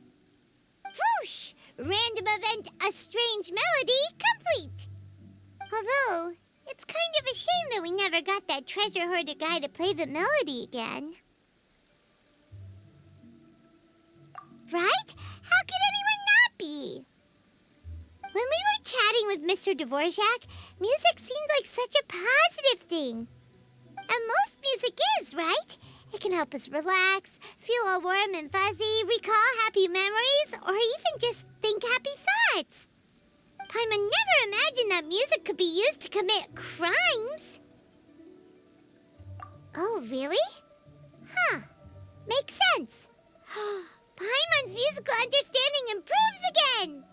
Whoosh! Random event, a strange melody, complete. Although, it's kind of a shame that we never got that treasure hoarder guy to play the melody again. Right? How could anyone not be? When we were chatting with Mr. Dvorak, music seemed like such a positive thing. And most music is, right? It can help us relax, feel all warm and fuzzy, recall happy memories, or even just think happy thoughts. Paimon never imagined that music could be used to commit crimes. Oh, really? Huh. Makes sense. Paimon's musical understanding improves again.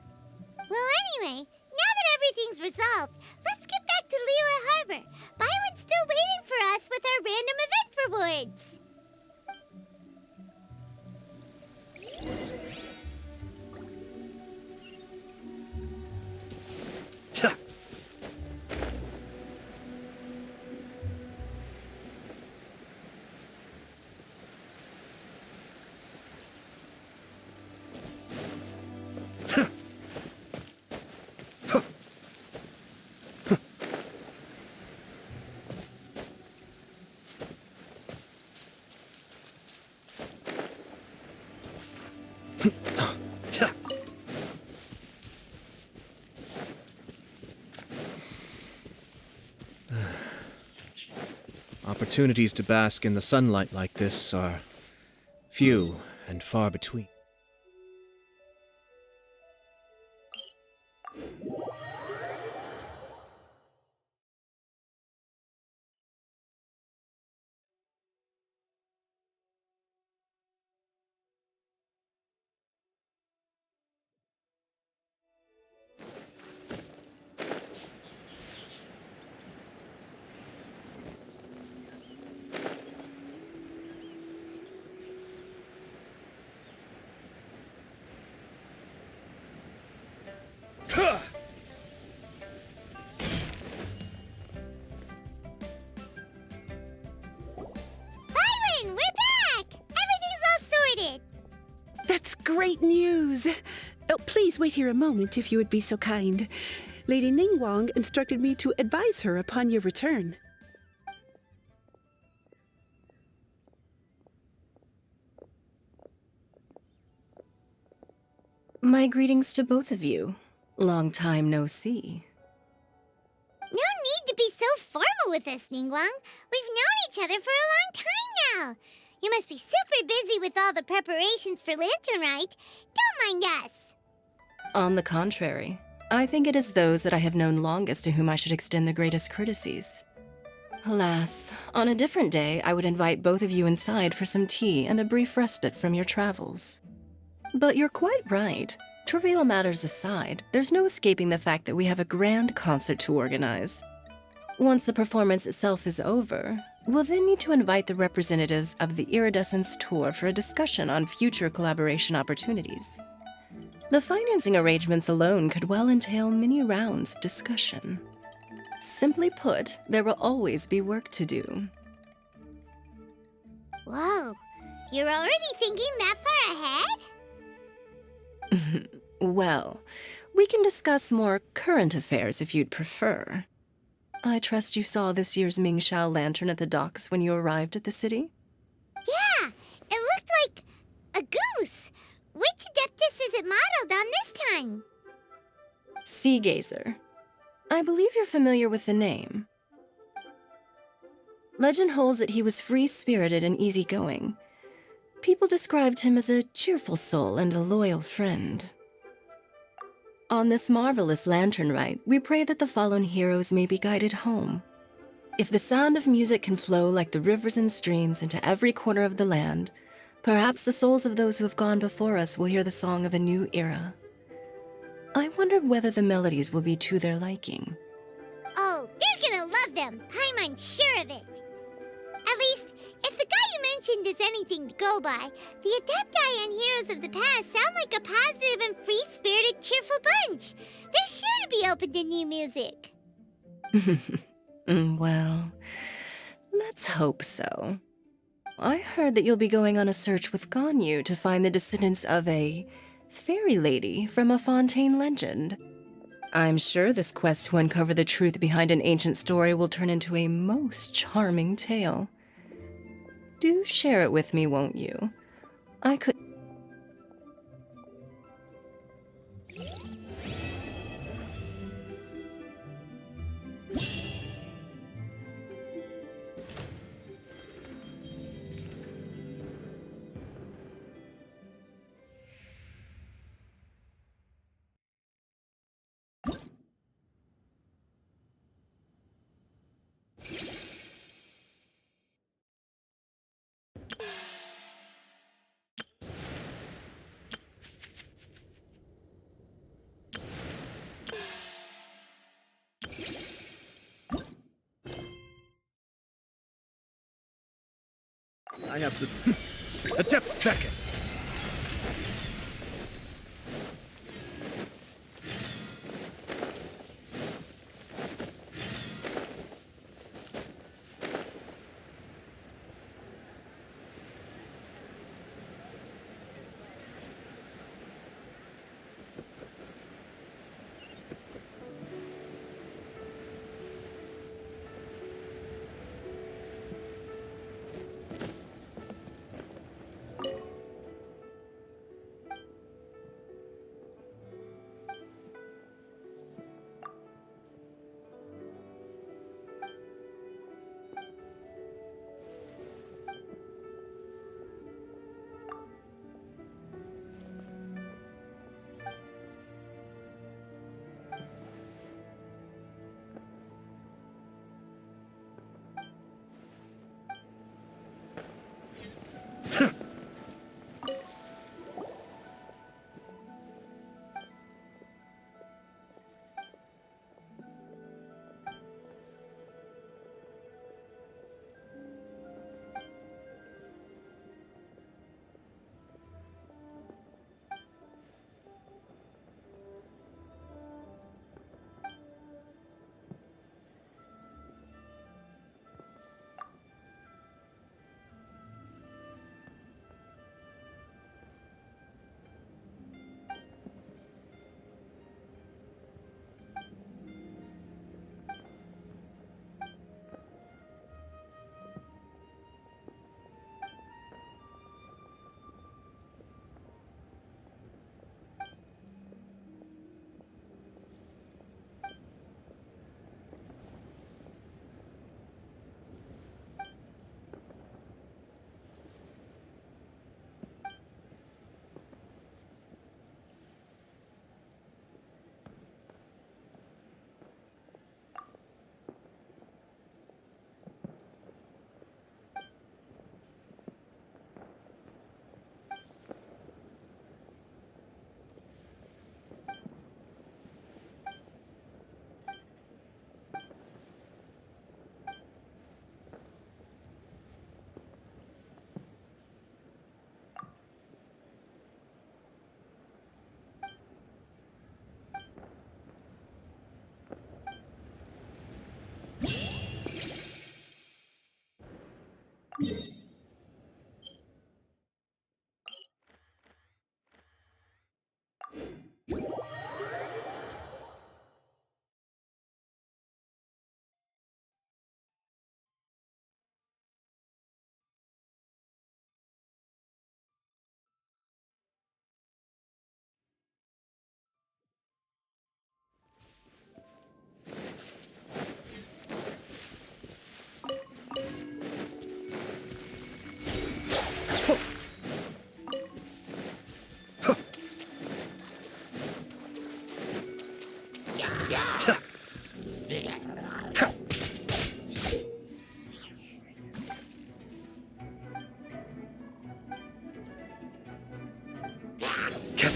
Well, anyway, now that everything's resolved, let's get back to Liyue Harbor. Byron's still waiting for us with our random event rewards. Opportunities to bask in the sunlight like this are few and far between. That's great news! Oh, please wait here a moment if you would be so kind. Lady Ningguang instructed me to advise her upon your return. My greetings to both of you. Long time no see. No need to be so formal with us, Ningguang. We've known each other for a long time now. You must be super busy with all the preparations for Lantern Rite. Don't mind us. On the contrary, I think it is those that I have known longest to whom I should extend the greatest courtesies. Alas, on a different day, I would invite both of you inside for some tea and a brief respite from your travels. But you're quite right. Trivial matters aside, there's no escaping the fact that we have a grand concert to organize. Once the performance itself is over, we'll then need to invite the representatives of the Iridescence Tour for a discussion on future collaboration opportunities. The financing arrangements alone could well entail many rounds of discussion. Simply put, there will always be work to do. Whoa, you're already thinking that far ahead? Well, we can discuss more current affairs if you'd prefer. I trust you saw this year's Mingxiao lantern at the docks when you arrived at the city? Yeah, it looked like a goose. Which Adeptus is it modeled on this time? Sea Gazer. I believe you're familiar with the name. Legend holds that he was free-spirited and easygoing. People described him as a cheerful soul and a loyal friend. On this marvelous lantern rite, we pray that the fallen heroes may be guided home. If the sound of music can flow like the rivers and streams into every corner of the land, perhaps the souls of those who have gone before us will hear the song of a new era. I wonder whether the melodies will be to their liking. Oh, they're gonna love them. Paimon's sure of it. At least, if the guy you mentioned is anything to go by, the Adepti and Heroes of the Past sound like a positive and free-spirited, cheerful bunch. They're sure to be open to new music. Well, let's hope so. I heard that you'll be going on a search with Ganyu to find the descendants of a fairy lady from a Fontaine legend. I'm sure this quest to uncover the truth behind an ancient story will turn into a most charming tale. Do share it with me, won't you? I could... I have this. Adepts beckon!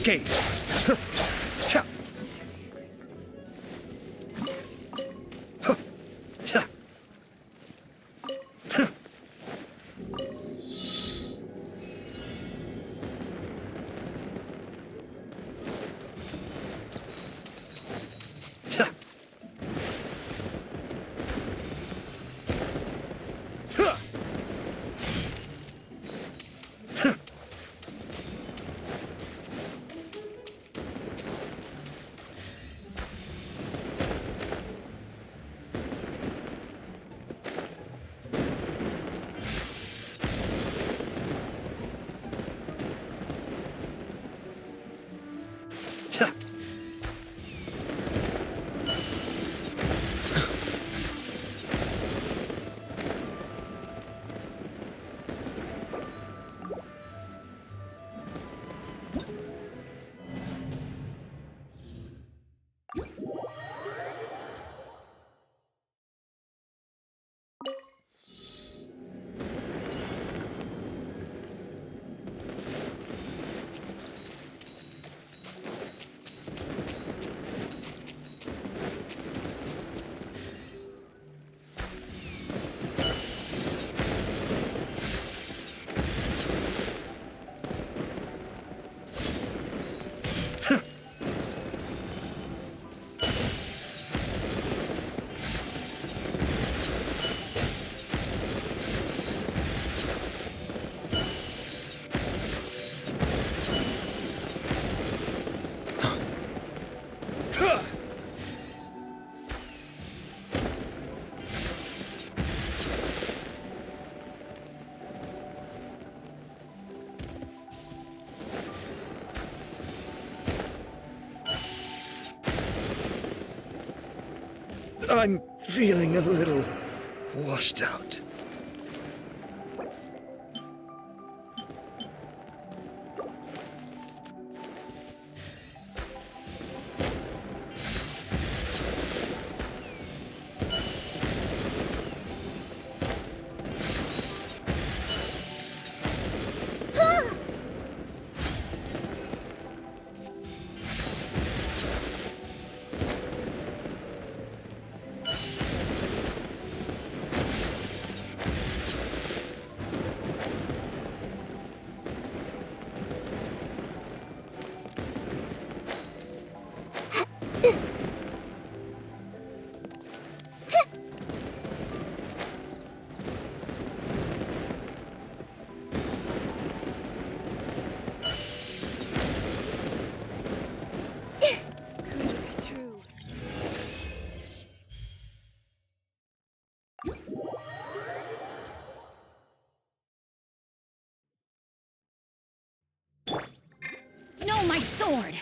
escape. Tja. Huh. Tja. Huh. Tja. Huh. Huh. Tja. I'm feeling a little washed out. No, my sword!